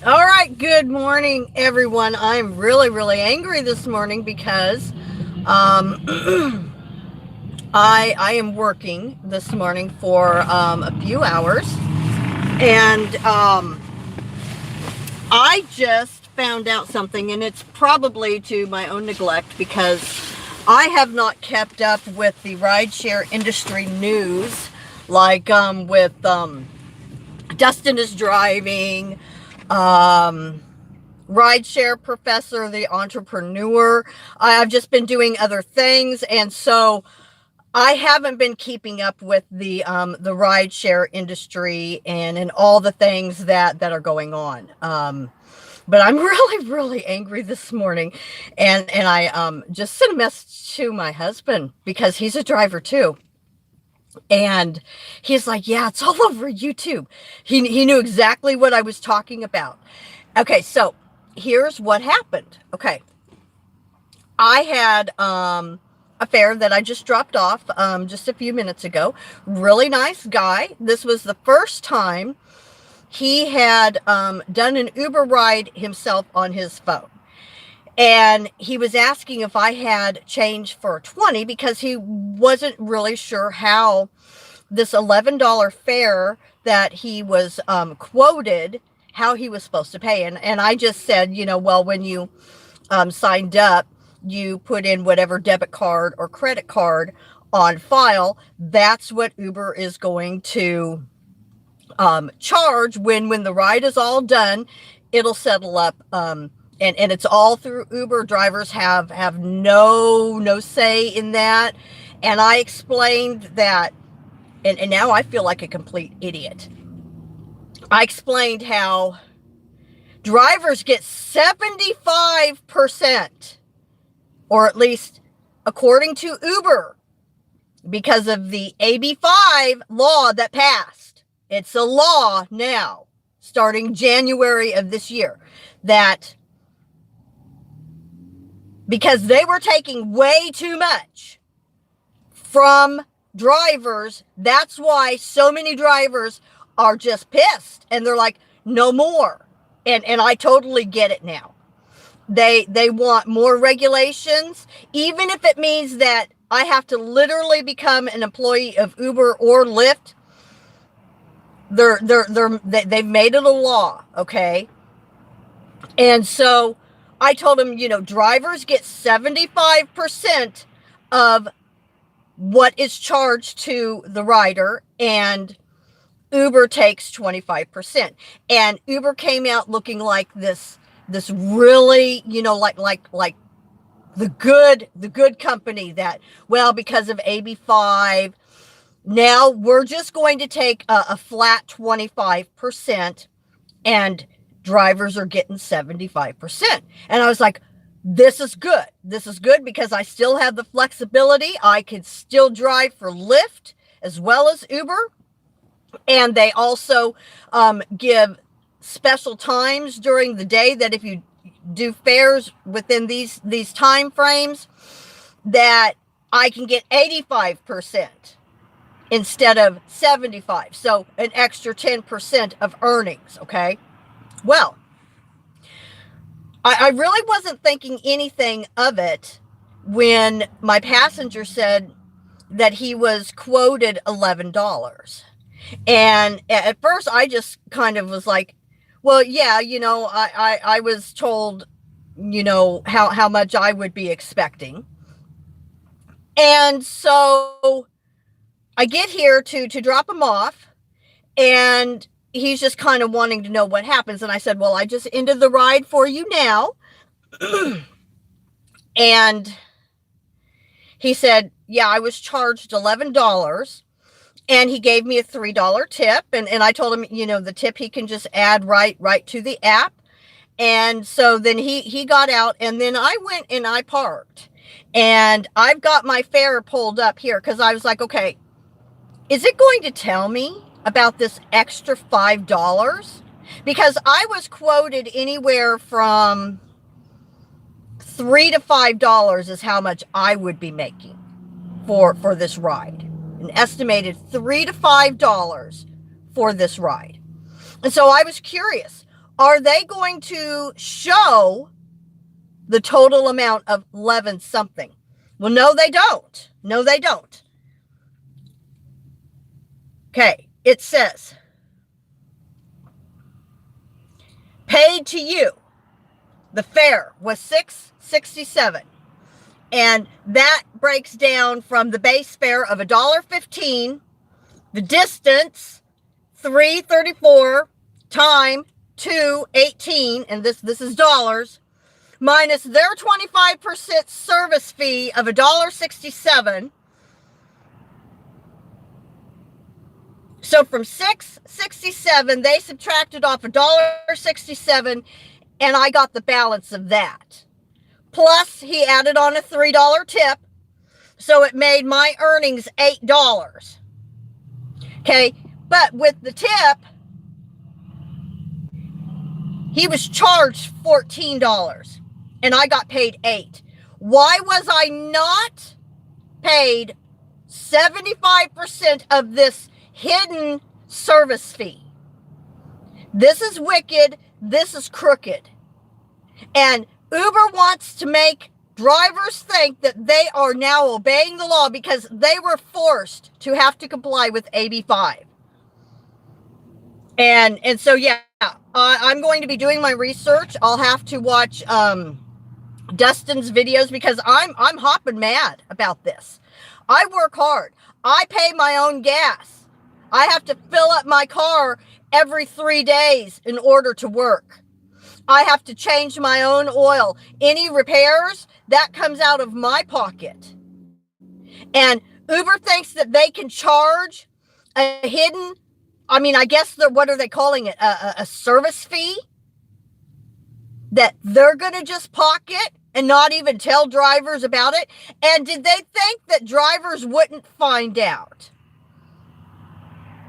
All right, good morning, everyone. I'm really angry this morning because I am working this morning for a few hours, and I just found out something, and it's probably to my own neglect because I have not kept up with the rideshare industry news, like with Dustin is driving. Um, Rideshare professor, the entrepreneur. I've just been doing other things, and so I haven't been keeping up with the rideshare industry and all the things that are going on. But I'm really angry this morning, and I just sent a message to my husband because he's a driver too. And he's like, yeah, it's all over YouTube. He knew exactly what I was talking about. Okay, so here's what happened. Okay, I had a fare that I just dropped off just a few minutes ago. Really nice guy. This was the first time he had done an Uber ride himself on his phone. And he was asking if I had change for 20 because he wasn't really sure how this $11 fare that he was quoted, how he was supposed to pay. And I just said, well, when you signed up, you put in whatever debit card or credit card on file. That's what Uber is going to charge when the ride is all done. It'll settle up. And it's all through Uber. Drivers have no say in that. And I explained that, and now I feel like a complete idiot. I explained how drivers get 75%, or at least according to Uber, because of the AB5 law that passed. It's a law now, starting January of this year, that because they were taking way too much from drivers, that's why so many drivers are just pissed and they're like, no more. And I totally get it now. They want more regulations, even if it means that I have to become an employee of Uber or Lyft. They've made it a law, okay? And so I told him, drivers get 75% of what is charged to the rider, and Uber takes 25%. And Uber came out looking like this really, like the good company that, well, because of AB5, now we're just going to take a flat 25%, and drivers are getting 75%. And I was like, this is good. This is good because I still have the flexibility. I could still drive for Lyft as well as Uber. And they also give special times during the day that if you do fares within these time frames, that I can get 85% instead of 75. So an extra 10% of earnings, okay? Well, I really wasn't thinking anything of it when my passenger said that he was quoted $11. And at first I just kind of was like, well, yeah, I was told, how much I would be expecting. And so I get here to drop him off, and he's just kind of wanting to know what happens. And I said, well, I just ended the ride for you now. And he said, yeah, I was charged $11. And he gave me a $3 tip. And I told him, the tip he can just add right to the app. And so then he got out, and then I went and I parked. And I've got my fare pulled up here because I was like, okay, is it going to tell me about this extra $5? Because I was quoted anywhere from $3 to $5 is how much I would be making for this ride. An estimated $3 to $5 for this ride. And so I was curious, are they going to show the total amount of 11 something? Well, no, they don't. No, they don't. Okay, it says, paid to you, the fare was $6.67. And that breaks down from the base fare of $1.15, the distance, $3.34, time, $2.18, and this is dollars, minus their 25% service fee of $1.67. So from $6.67, they subtracted off $1.67, and I got the balance of that. Plus, he added on a $3 tip, so it made my earnings $8. Okay, but with the tip, he was charged $14, and I got paid $8. Why was I not paid 75% of this hidden service fee? This is wicked. This is crooked. And Uber wants to make drivers think that they are now obeying the law because they were forced to have to comply with AB5. And so, yeah, I'm going to be doing my research. I'll have to watch Dustin's videos because I'm hopping mad about this. I work hard. I pay my own gas. I have to fill up my car every 3 days in order to work. I have to change my own oil. Any repairs, that comes out of my pocket. And Uber thinks that they can charge a hidden, I guess what are they calling it? A service fee that they're going to just pocket and not even tell drivers about it. And did they think that drivers wouldn't find out?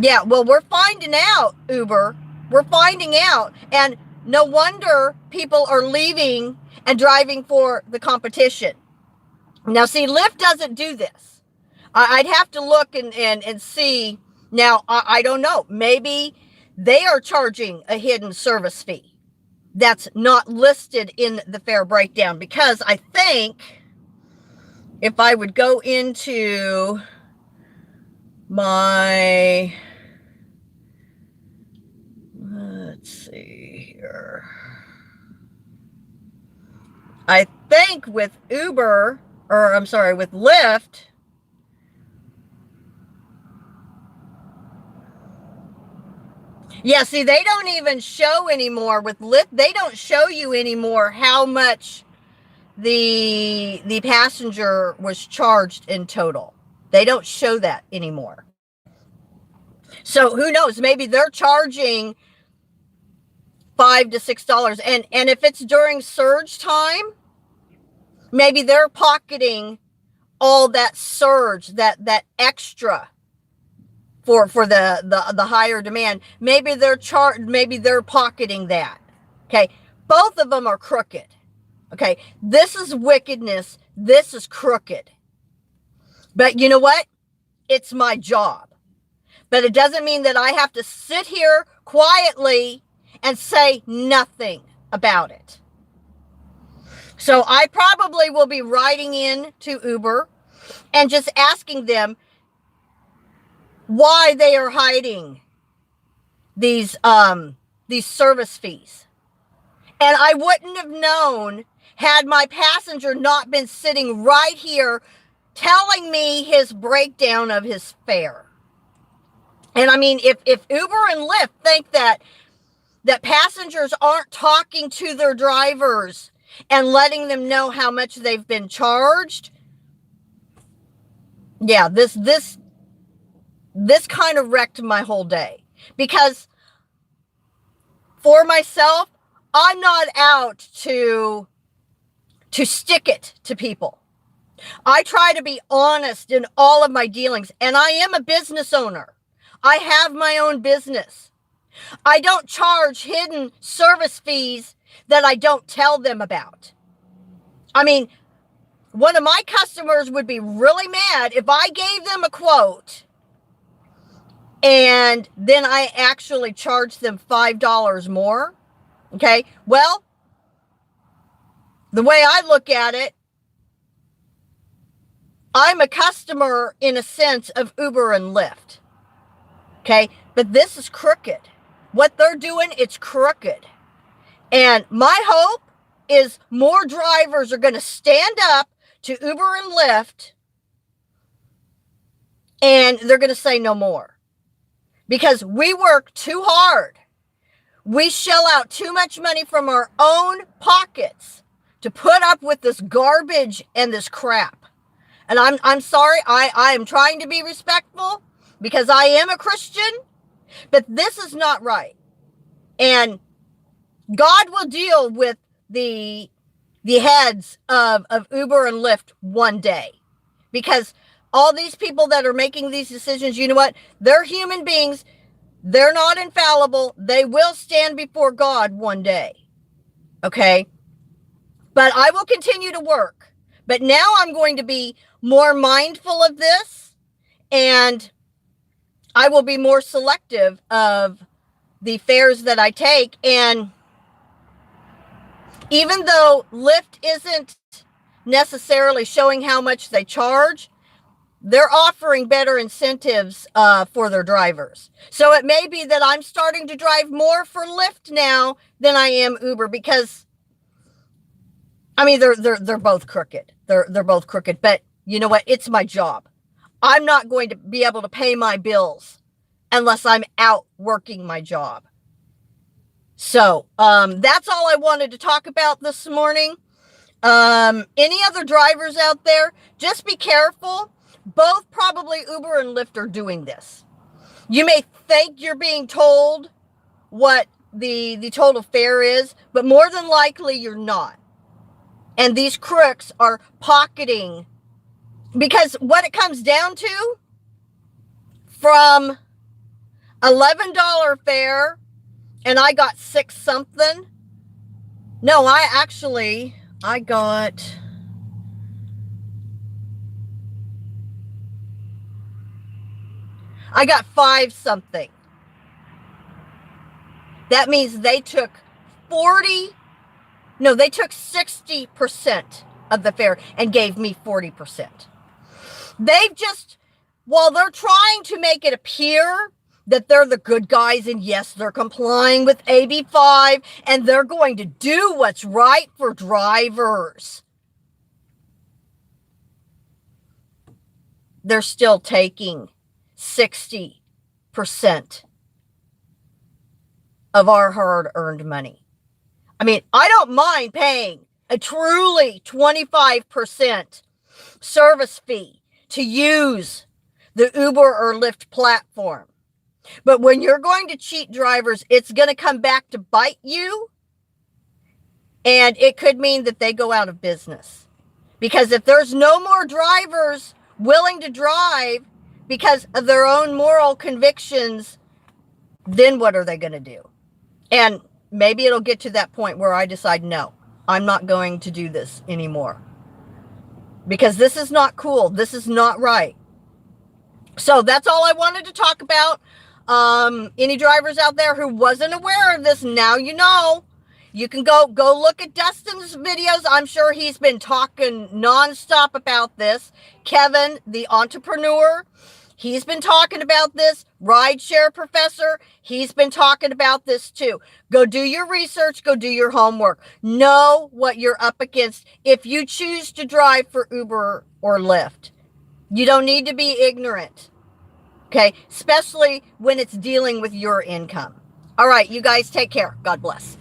Yeah, well, we're finding out, Uber. We're finding out. And no wonder people are leaving and driving for the competition. Now, see, Lyft doesn't do this. I'd have to look and see. Now, I don't know. Maybe they are charging a hidden service fee that's not listed in the fare breakdown. Because I think if I would go into my... Let's see here. I think with Uber, or I'm sorry, with Lyft, yeah, see, they don't even show anymore. With Lyft, they don't show you anymore how much the passenger was charged in total. They don't show that anymore. So who knows? Maybe they're charging $5 to $6. And if it's during surge time, maybe they're pocketing all that surge, that extra for the higher demand. Maybe they're pocketing that. Okay. Both of them are crooked. Okay. This is wickedness. This is crooked. But you know what? It's my job. But it doesn't mean that I have to sit here quietly and say nothing about it. So I probably will be writing in to Uber and just asking them why they are hiding these service fees. And I wouldn't have known had my passenger not been sitting right here telling me his breakdown of his fare. And if Uber and Lyft think that passengers aren't talking to their drivers and letting them know how much they've been charged, yeah, this kind of wrecked my whole day. Because for myself, I'm not out to stick it to people. I try to be honest in all of my dealings, and I am a business owner. I have my own business. I don't charge hidden service fees that I don't tell them about. One of my customers would be really mad if I gave them a quote and then I actually charged them $5 more. Okay, well, the way I look at it, I'm a customer in a sense of Uber and Lyft. Okay, but this is crooked. What they're doing, it's crooked. And my hope is more drivers are going to stand up to Uber and Lyft and they're going to say no more. Because we work too hard. We shell out too much money from our own pockets to put up with this garbage and this crap. And I'm sorry, I am trying to be respectful because I am a Christian, but this is not right. And God will deal with the heads of Uber and Lyft one day. Because all these people that are making these decisions, you know what? They're human beings. They're not infallible. They will stand before God one day. Okay? But I will continue to work. But now I'm going to be more mindful of this, and I will be more selective of the fares that I take. And even though Lyft isn't necessarily showing how much they charge, they're offering better incentives for their drivers. So it may be that I'm starting to drive more for Lyft now than I am Uber, because I mean they're both crooked. They're both crooked. But you know what? It's my job. I'm not going to be able to pay my bills unless I'm out working my job. So that's all I wanted to talk about this morning. Any other drivers out there, just be careful. Both probably Uber and Lyft are doing this. You may think you're being told what the total fare is, but more than likely you're not. And these crooks are pocketing, because what it comes down to, from $11 fare, and I got 6 something. No, I got I got 5 something. That means they took 60% of the fare and gave me 40%. They've just, while they're trying to make it appear that they're the good guys, and yes, they're complying with AB5 and they're going to do what's right for drivers, they're still taking 60% of our hard-earned money. I mean, I don't mind paying a truly 25% service fee to use the Uber or Lyft platform. But when you're going to cheat drivers, it's going to come back to bite you. And it could mean that they go out of business. Because if there's no more drivers willing to drive because of their own moral convictions, then what are they going to do? And maybe it'll get to that point where I decide, no, I'm not going to do this anymore. Because this is not cool. This is not right. So that's all I wanted to talk about. Any drivers out there who wasn't aware of this, now you know. You can go look at Dustin's videos. I'm sure he's been talking nonstop about this. Kevin, the entrepreneur, he's been talking about this. Rideshare Professor, he's been talking about this too. Go do your research. Go do your homework. Know what you're up against if you choose to drive for Uber or Lyft. You don't need to be ignorant. Okay? Especially when it's dealing with your income. All right, you guys take care. God bless.